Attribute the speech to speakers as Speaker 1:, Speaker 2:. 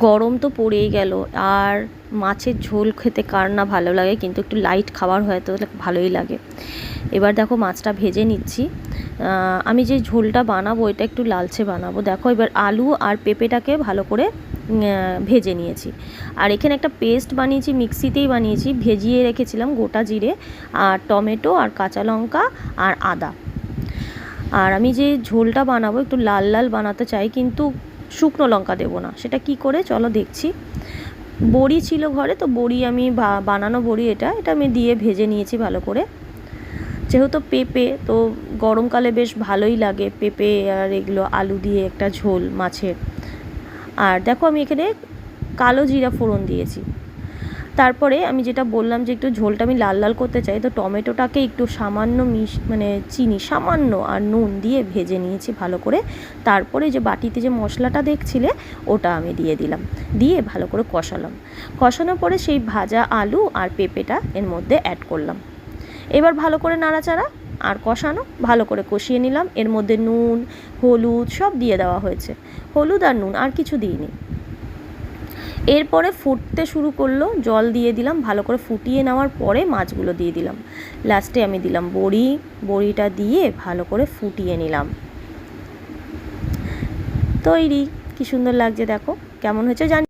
Speaker 1: গরম তো পড়েই গেল, আর মাছের ঝোল খেতে কার না ভালো লাগে, কিন্তু একটু লাইট খাবার হয় তো ভালোই লাগে। এবার দেখো মাছটা ভেজে নিচ্ছি। আমি যে ঝোলটা বানাবো এটা একটু লালচে বানাবো। দেখো এবার আলু আর পেঁপেটাকে ভালো করে ভেজে নিয়েছি। আর এখানে একটা পেস্ট বানিয়েছি, মিক্সিতেই বানিয়েছি, ভেজিয়ে রেখেছিলাম গোটা জিরে আর টমেটো আর কাঁচা লঙ্কা আর আদা। আর আমি যে ঝোলটা বানাবো একটু লাল লাল বানাতে চাই, কিন্তু শুকনো লঙ্কা দেবো না। সেটা কি করে চলো দেখছি। বড়ি ছিল ঘরে, তো বড়ি আমি বানানো বড়ি এটা আমি দিয়ে ভেজে নিয়েছি ভালো করে। যেহেতু পেঁপে তো গরমকালে বেশ ভালোই লাগে, পেঁপে আর এগুলো আলু দিয়ে একটা ঝোল মাছের। আর দেখো আমি এখানে কালো জিরা ফোড়ন দিয়েছি। তারপরে আমি যেটা বললাম যে একটু ঝোলটা আমি লাল লাল করতে চাই, তো টমেটোটাকে একটু সামান্য মানে চিনি সামান্য আর নুন দিয়ে ভেজে নিয়েছি ভালো করে। তারপরে যে বাটিতে যে মশলাটা দেখছিলে ওটা আমি দিয়ে দিলাম, দিয়ে ভালো করে কষানোর পরে সেই ভাজা আলু আর পেঁপেটা এর মধ্যে অ্যাড করলাম। এবার ভালো করে নাড়াচাড়া আর কষানো, ভালো করে কষিয়ে নিলাম। এর মধ্যে নুন হলুদ সব দিয়ে দেওয়া হয়েছে, হলুদ আর নুন, আর কিছু দিইনি। এরপরে ফুটতে শুরু করলো, জল দিয়ে দিলাম, ভালো করে ফুটিয়ে নেওয়ার পরে মাছগুলো দিয়ে দিলাম। লাস্টে আমি দিলাম বড়িটা দিয়ে ভালো করে ফুটিয়ে নিলাম। তৈরি। কি সুন্দর লাগছে দেখো, কেমন হয়েছে জানি।